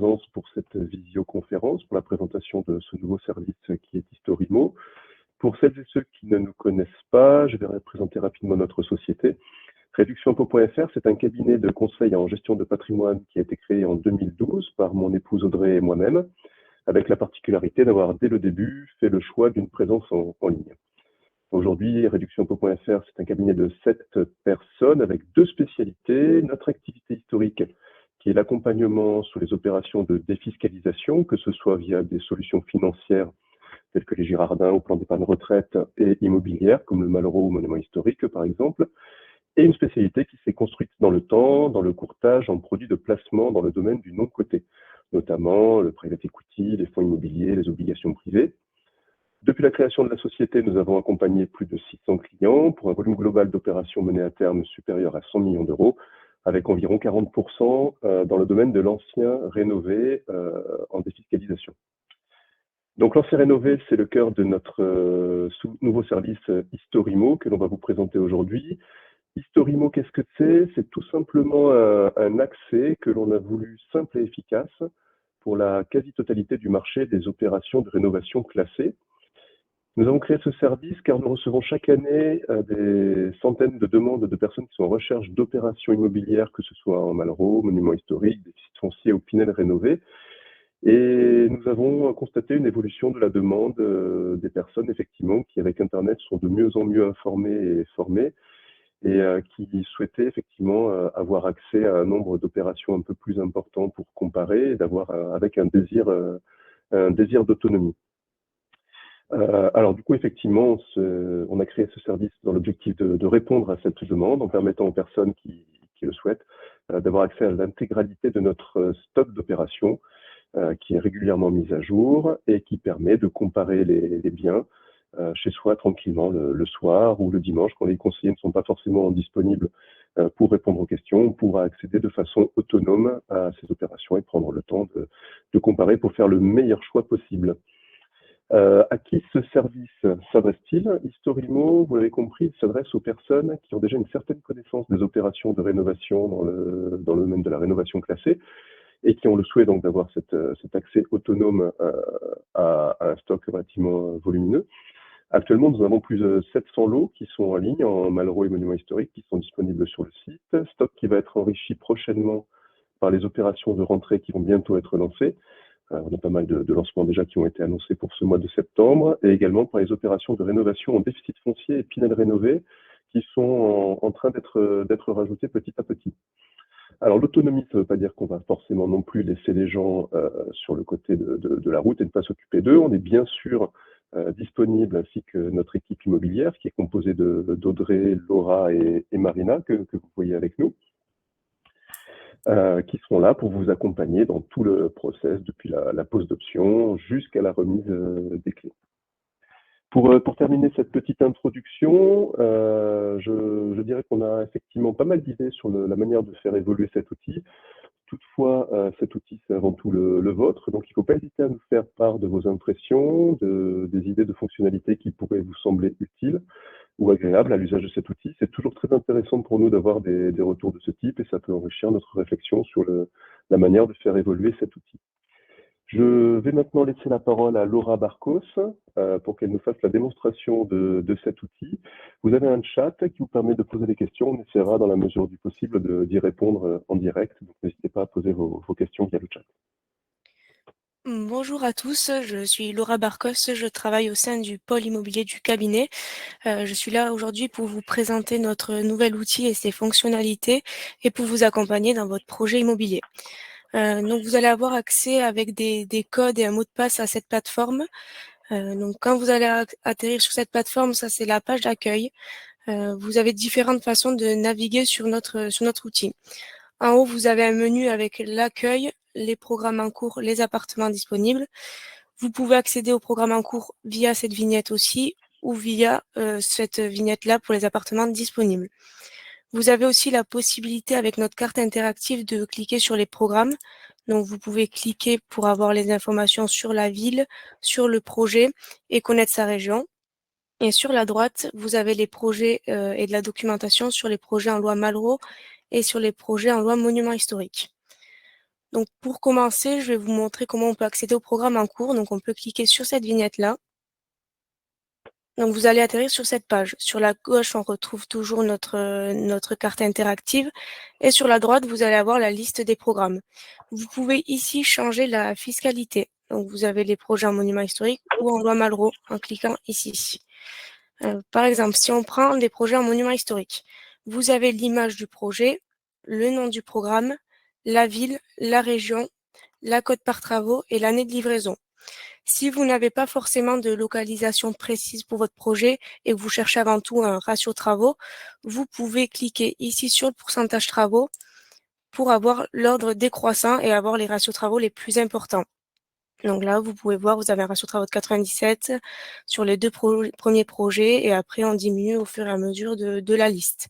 présence pour cette visioconférence, pour la présentation de ce nouveau service qui est Historimo. Pour celles et ceux qui ne nous connaissent pas, je vais présenter rapidement notre société. Réductionpo.fr, c'est un cabinet de conseil en gestion de patrimoine qui a été créé en 2012 par mon épouse Audrey et moi-même, avec la particularité d'avoir dès le début fait le choix d'une présence en ligne. Aujourd'hui, Réductionpo.fr, c'est un cabinet de 7 personnes avec 2 spécialités. Notre activité historique, qui est l'accompagnement sur les opérations de défiscalisation, que ce soit via des solutions financières telles que les Girardins au plan d'épargne retraite et immobilières, comme le Malraux ou Monument historique, par exemple. Et une spécialité qui s'est construite dans le temps, dans le courtage, en produits de placement dans le domaine du non-coté, notamment le private equity, les fonds immobiliers, les obligations privées. Depuis la création de la société, nous avons accompagné plus de 600 clients pour un volume global d'opérations menées à terme supérieur à 100 millions d'euros, avec environ 40% dans le domaine de l'ancien rénové en défiscalisation. Donc l'ancien rénové, c'est le cœur de notre nouveau service Historimo que l'on va vous présenter aujourd'hui. Historimo, qu'est-ce que c'est? C'est tout simplement un accès que l'on a voulu simple et efficace pour la quasi-totalité du marché des opérations de rénovation classées. Nous avons créé ce service car nous recevons chaque année des centaines de demandes de personnes qui sont en recherche d'opérations immobilières, que ce soit en Malraux, monuments historiques, des sites fonciers ou Pinel rénovés. Et nous avons constaté une évolution de la demande des personnes, effectivement, qui avec Internet sont de mieux en mieux informées et formées et qui souhaitaient effectivement avoir accès à un nombre d'opérations un peu plus important pour comparer et d'avoir avec un désir d'autonomie. Alors du coup, effectivement, on a créé ce service dans l'objectif de répondre à cette demande en permettant aux personnes qui le souhaitent d'avoir accès à l'intégralité de notre stock d'opérations qui est régulièrement mis à jour et qui permet de comparer les biens chez soi tranquillement le soir ou le dimanche quand les conseillers ne sont pas forcément disponibles pour répondre aux questions, pour accéder de façon autonome à ces opérations et prendre le temps de comparer pour faire le meilleur choix possible. À qui ce service s'adresse-t-il? Historimo, vous l'avez compris, il s'adresse aux personnes qui ont déjà une certaine connaissance des opérations de rénovation dans le domaine de la rénovation classée et qui ont le souhait donc d'avoir cet accès autonome à un stock relativement volumineux. Actuellement, nous avons plus de 700 lots qui sont en ligne en Malraux et monuments historiques qui sont disponibles sur le site. Stock qui va être enrichi prochainement par les opérations de rentrée qui vont bientôt être lancées. On a pas mal de lancements déjà qui ont été annoncés pour ce mois de septembre et également par les opérations de rénovation en déficit foncier et Pinel rénové qui sont en train d'être rajoutées petit à petit. Alors l'autonomie, ça ne veut pas dire qu'on va forcément non plus laisser les gens sur le côté de la route et ne pas s'occuper d'eux. On est bien sûr disponible ainsi que notre équipe immobilière qui est composée d'Audrey, Laura et Marina que vous voyez avec nous. Qui seront là pour vous accompagner dans tout le process, depuis la pose d'option jusqu'à la remise des clés. Pour terminer cette petite introduction, je dirais qu'on a effectivement pas mal d'idées sur la manière de faire évoluer cet outil. Toutefois, cet outil, c'est avant tout le vôtre, donc il ne faut pas hésiter à nous faire part de vos impressions, des idées de fonctionnalités qui pourraient vous sembler utiles ou agréables à l'usage de cet outil. C'est toujours très intéressant pour nous d'avoir des retours de ce type et ça peut enrichir notre réflexion sur la manière de faire évoluer cet outil. Je vais maintenant laisser la parole à Laura Barcos pour qu'elle nous fasse la démonstration de cet outil. Vous avez un chat qui vous permet de poser des questions. On essaiera dans la mesure du possible d'y répondre en direct. Donc n'hésitez pas à poser vos questions via le chat. Bonjour à tous, je suis Laura Barcos, je travaille au sein du pôle immobilier du cabinet. Je suis là aujourd'hui pour vous présenter notre nouvel outil et ses fonctionnalités et pour vous accompagner dans votre projet immobilier. Donc vous allez avoir accès avec des codes et un mot de passe à cette plateforme. Donc quand vous allez atterrir sur cette plateforme, ça c'est la page d'accueil. Vous avez différentes façons de naviguer sur notre outil. En haut, vous avez un menu avec l'accueil, les programmes en cours, les appartements disponibles. Vous pouvez accéder aux programmes en cours via cette vignette aussi ou via cette vignette-là pour les appartements disponibles. Vous avez aussi la possibilité avec notre carte interactive de cliquer sur les programmes. Donc vous pouvez cliquer pour avoir les informations sur la ville, sur le projet et connaître sa région. Et sur la droite, vous avez les projets et de la documentation sur les projets en loi Malraux et sur les projets en loi Monuments historiques. Donc, pour commencer, je vais vous montrer comment on peut accéder au programme en cours. Donc, on peut cliquer sur cette vignette-là. Donc, vous allez atterrir sur cette page. Sur la gauche, on retrouve toujours notre carte interactive. Et sur la droite, vous allez avoir la liste des programmes. Vous pouvez ici changer la fiscalité. Donc, vous avez les projets en monument historique ou en loi Malraux en cliquant ici. Par exemple, si on prend des projets en monument historique, vous avez l'image du projet, le nom du programme, la ville, la région, la cote par travaux et l'année de livraison. Si vous n'avez pas forcément de localisation précise pour votre projet et que vous cherchez avant tout un ratio travaux, vous pouvez cliquer ici sur le pourcentage travaux pour avoir l'ordre décroissant et avoir les ratios travaux les plus importants. Donc là, vous pouvez voir, vous avez un ratio travaux de 97 sur les deux premiers projets et après on diminue au fur et à mesure de la liste.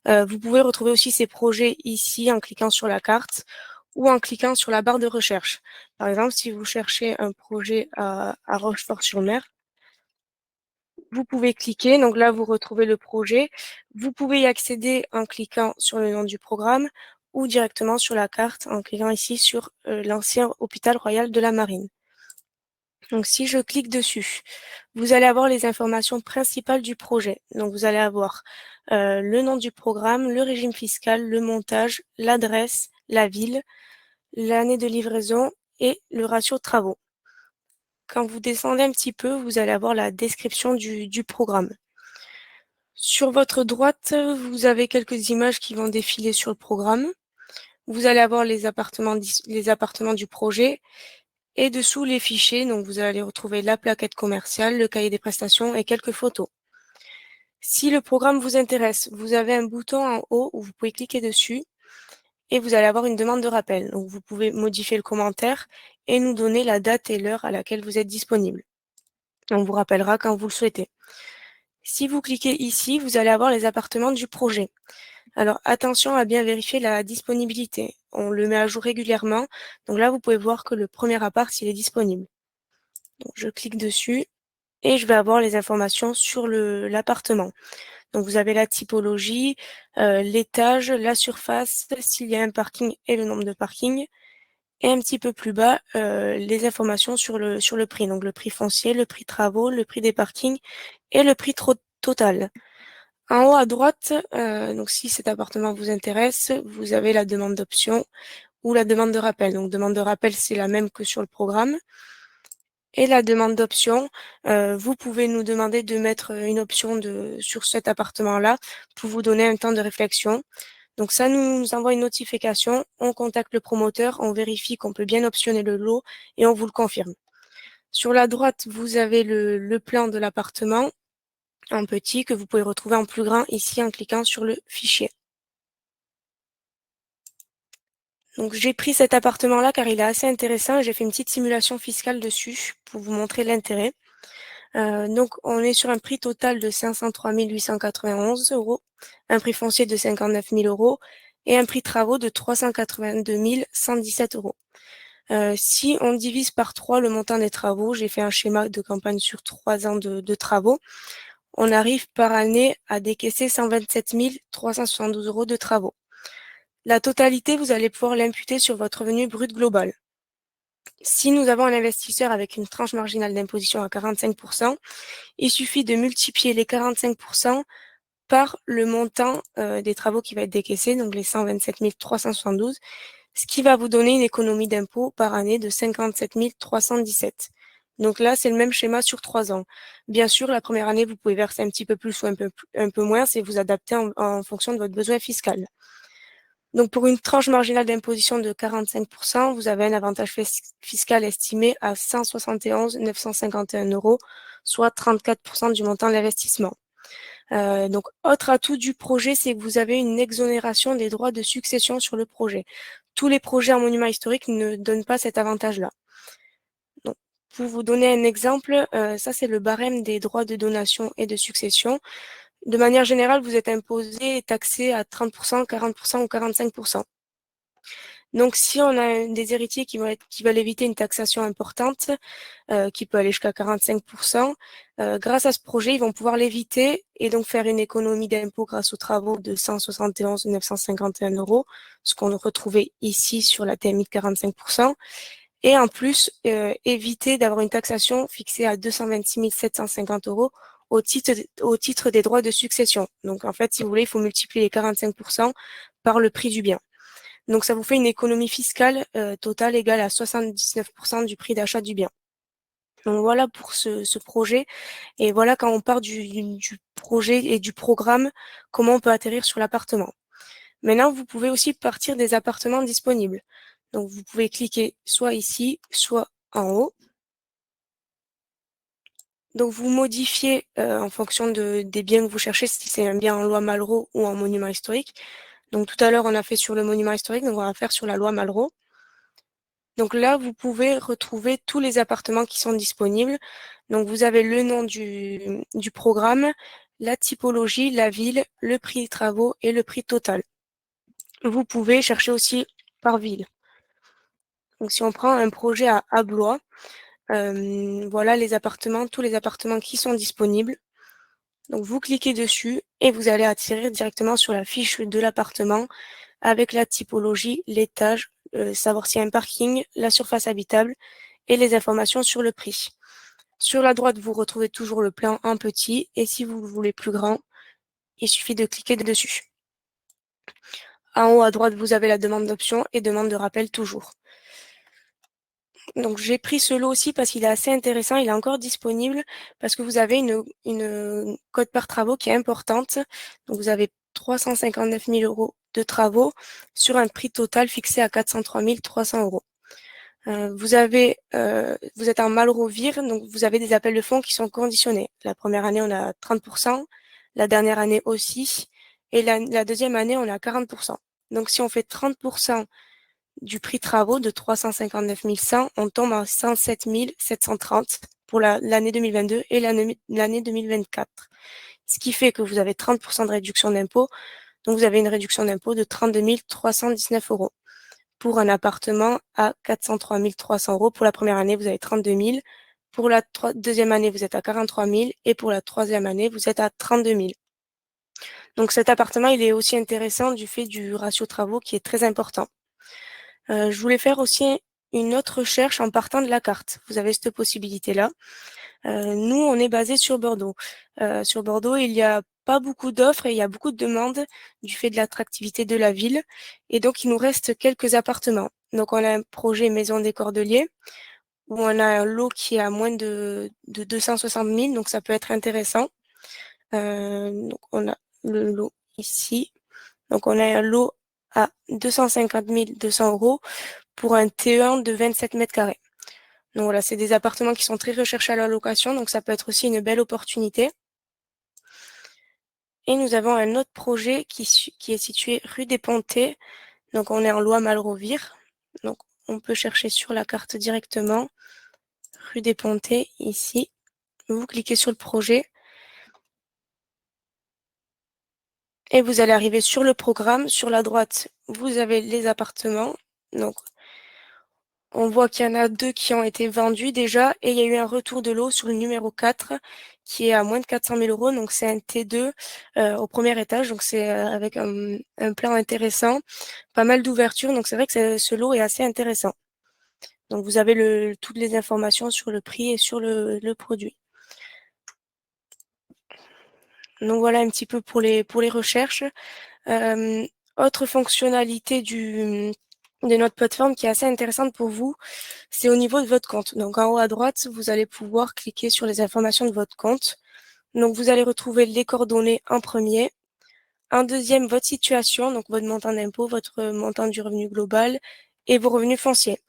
Vous pouvez retrouver aussi ces projets ici en cliquant sur la carte ou en cliquant sur la barre de recherche. Par exemple, si vous cherchez un projet à Rochefort-sur-Mer, vous pouvez cliquer, donc là vous retrouvez le projet. Vous pouvez y accéder en cliquant sur le nom du programme ou directement sur la carte en cliquant ici sur l'ancien hôpital royal de la Marine. Donc si je clique dessus, vous allez avoir les informations principales du projet. Donc vous allez avoir le nom du programme, le régime fiscal, le montage, l'adresse, la ville, l'année de livraison et le ratio de travaux. Quand vous descendez un petit peu, vous allez avoir la description du programme. Sur votre droite, vous avez quelques images qui vont défiler sur le programme. Vous allez avoir les appartements du projet et dessous les fichiers. Donc vous allez retrouver la plaquette commerciale, le cahier des prestations et quelques photos. Si le programme vous intéresse, vous avez un bouton en haut où vous pouvez cliquer dessus et vous allez avoir une demande de rappel. Donc vous pouvez modifier le commentaire et nous donner la date et l'heure à laquelle vous êtes disponible. On vous rappellera quand vous le souhaitez. Si vous cliquez ici, vous allez avoir les appartements du projet. Alors attention à bien vérifier la disponibilité. On le met à jour régulièrement. Donc là, vous pouvez voir que le premier appart, il est disponible. Donc je clique dessus et je vais avoir les informations sur l'appartement. Donc vous avez la typologie, l'étage, la surface, s'il y a un parking et le nombre de parkings. Et un petit peu plus bas, les informations sur le prix. Donc le prix foncier, le prix travaux, le prix des parkings et le prix total. En haut à droite, donc si cet appartement vous intéresse, vous avez la demande d'option ou la demande de rappel. Donc demande de rappel, c'est la même que sur le programme. Et la demande d'option, vous pouvez nous demander de mettre une option sur cet appartement-là pour vous donner un temps de réflexion. Donc ça nous envoie une notification, on contacte le promoteur, on vérifie qu'on peut bien optionner le lot et on vous le confirme. Sur la droite, vous avez le plan de l'appartement en petit que vous pouvez retrouver en plus grand ici en cliquant sur le fichier. Donc j'ai pris cet appartement-là car il est assez intéressant et j'ai fait une petite simulation fiscale dessus pour vous montrer l'intérêt. Donc on est sur un prix total de 503 891 €, un prix foncier de 59 000 € et un prix travaux de 382 117 €. Si on divise par 3 le montant des travaux, j'ai fait un schéma de campagne sur 3 ans de travaux, on arrive par année à décaisser 127 372 € de travaux. La totalité, vous allez pouvoir l'imputer sur votre revenu brut global. Si nous avons un investisseur avec une tranche marginale d'imposition à 45%, il suffit de multiplier les 45% par le montant des travaux qui va être décaissé, donc les 127 372, ce qui va vous donner une économie d'impôt par année de 57 317. Donc là, c'est le même schéma sur 3 ans. Bien sûr, la première année, vous pouvez verser un petit peu plus ou un peu moins, c'est vous adapter en fonction de votre besoin fiscal. Donc pour une tranche marginale d'imposition de 45%, vous avez un avantage fiscal estimé à 171 951 €, soit 34% du montant de l'investissement. Donc autre atout du projet, c'est que vous avez une exonération des droits de succession sur le projet. Tous les projets en monument historique ne donnent pas cet avantage-là. Donc, pour vous donner un exemple, ça c'est le barème des droits de donation et de succession. De manière générale, vous êtes imposé et taxé à 30%, 40% ou 45%. Donc, si on a des héritiers qui veulent éviter une taxation importante, qui peut aller jusqu'à 45%, grâce à ce projet, ils vont pouvoir l'éviter et donc faire une économie d'impôt grâce aux travaux de 171 951 €, ce qu'on retrouvait ici sur la TMI de 45%. Et en plus, éviter d'avoir une taxation fixée à 226 750 € au titre des droits de succession. Donc, en fait, si vous voulez, il faut multiplier les 45% par le prix du bien. Donc, ça vous fait une économie fiscale totale égale à 79% du prix d'achat du bien. Donc, voilà pour ce projet. Et voilà, quand on part du projet et du programme, comment on peut atterrir sur l'appartement. Maintenant, vous pouvez aussi partir des appartements disponibles. Donc, vous pouvez cliquer soit ici, soit en haut. Donc, vous modifiez en fonction des biens que vous cherchez, si c'est un bien en loi Malraux ou en monument historique. Donc, tout à l'heure, on a fait sur le monument historique, donc on va faire sur la loi Malraux. Donc là, vous pouvez retrouver tous les appartements qui sont disponibles. Donc, vous avez le nom du programme, la typologie, la ville, le prix des travaux et le prix total. Vous pouvez chercher aussi par ville. Donc, si on prend un projet à Blois, voilà les appartements, tous les appartements qui sont disponibles. Donc, vous cliquez dessus et vous allez atterrir directement sur la fiche de l'appartement avec la typologie, l'étage, savoir s'il y a un parking, la surface habitable et les informations sur le prix. Sur la droite, vous retrouvez toujours le plan en petit et si vous le voulez plus grand, il suffit de cliquer dessus. En haut à droite, vous avez la demande d'option et demande de rappel toujours. Donc j'ai pris ce lot aussi parce qu'il est assez intéressant, il est encore disponible parce que vous avez une cote par travaux qui est importante. Donc vous avez 359 000 € de travaux sur un prix total fixé à 403 300 €. Vous êtes en Malraux-Vire, donc vous avez des appels de fonds qui sont conditionnés. La première année, on a 30%, la dernière année aussi, et la deuxième année, on a 40%. Donc si on fait 30% du prix travaux de 359 100, on tombe à 107 730 pour l'année 2022 et l'année 2024. Ce qui fait que vous avez 30% de réduction d'impôt, donc vous avez une réduction d'impôt de 32 319 € pour un appartement à 403 300 €. Pour la première année, vous avez 32 000. Pour la deuxième année, vous êtes à 43 000 et pour la troisième année, vous êtes à 32 000. Donc cet appartement, il est aussi intéressant du fait du ratio travaux qui est très important. Je voulais faire aussi une autre recherche en partant de la carte. Vous avez cette possibilité-là. Nous, on est basé sur Bordeaux. Sur Bordeaux, il n'y a pas beaucoup d'offres et il y a beaucoup de demandes du fait de l'attractivité de la ville. Et donc, il nous reste quelques appartements. Donc, on a un projet Maison des Cordeliers où on a un lot qui est à moins de 260 000, donc ça peut être intéressant. Donc, on a le lot ici. Donc, on a un lot à 250 200 € pour un T1 de 27 mètres carrés. Donc voilà, c'est des appartements qui sont très recherchés à la location, donc ça peut être aussi une belle opportunité. Et nous avons un autre projet qui est situé rue des Pontets. Donc on est en loi Malraux-Vire. Donc on peut chercher sur la carte directement. Rue des Pontets, ici. Vous cliquez sur le projet. Et vous allez arriver sur le programme. Sur la droite, vous avez les appartements. Donc on voit qu'il y en a 2 qui ont été vendus déjà et il y a eu un retour de lot sur le numéro 4 qui est à moins de 400 000 €. Donc c'est un T2 au premier étage. Donc c'est avec un plan intéressant, pas mal d'ouverture. Donc c'est vrai que ce lot est assez intéressant. Donc vous avez toutes les informations sur le prix et sur le produit. Donc voilà un petit peu pour les recherches. Autre fonctionnalité de notre plateforme qui est assez intéressante pour vous, c'est au niveau de votre compte. Donc en haut à droite, vous allez pouvoir cliquer sur les informations de votre compte. Donc vous allez retrouver les coordonnées en premier. En deuxième, votre situation, donc votre montant d'impôt, votre montant du revenu global et vos revenus fonciers.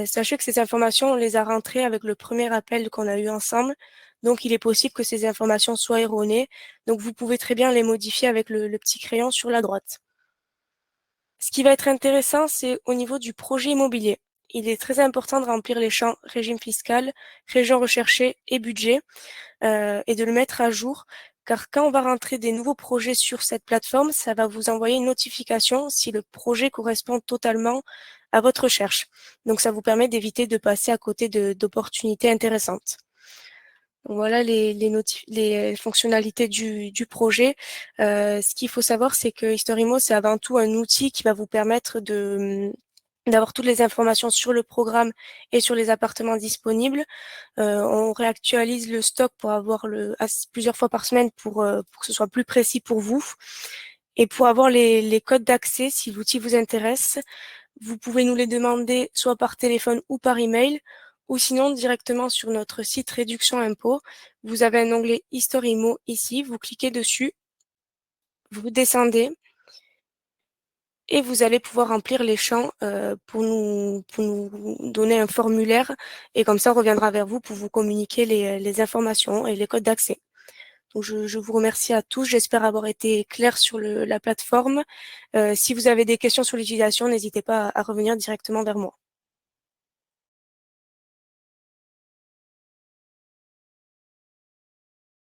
Sachez que ces informations, on les a rentrées avec le premier appel qu'on a eu ensemble. Donc il est possible que ces informations soient erronées. Donc vous pouvez très bien les modifier avec le petit crayon sur la droite. Ce qui va être intéressant, c'est au niveau du projet immobilier. Il est très important de remplir les champs régime fiscal, région recherchée et budget, et de le mettre à jour, car quand on va rentrer des nouveaux projets sur cette plateforme, ça va vous envoyer une notification si le projet correspond totalement à votre recherche. Donc ça vous permet d'éviter de passer à côté d'opportunités intéressantes. Donc voilà les fonctionnalités du projet. Ce qu'il faut savoir, c'est que Historimo, c'est avant tout un outil qui va vous permettre d'avoir toutes les informations sur le programme et sur les appartements disponibles. On réactualise le stock pour avoir plusieurs fois par semaine pour que ce soit plus précis pour vous. Et pour avoir les codes d'accès, si l'outil vous intéresse, vous pouvez nous les demander soit par téléphone ou par email, ou sinon directement sur notre site Réduction Impôt. Vous avez un onglet Historimo ici, vous cliquez dessus, vous descendez et vous allez pouvoir remplir les champs pour nous donner un formulaire et comme ça on reviendra vers vous pour vous communiquer les informations et les codes d'accès. Donc je vous remercie à tous, j'espère avoir été clair sur la plateforme. Si vous avez des questions sur l'utilisation, n'hésitez pas à revenir directement vers moi.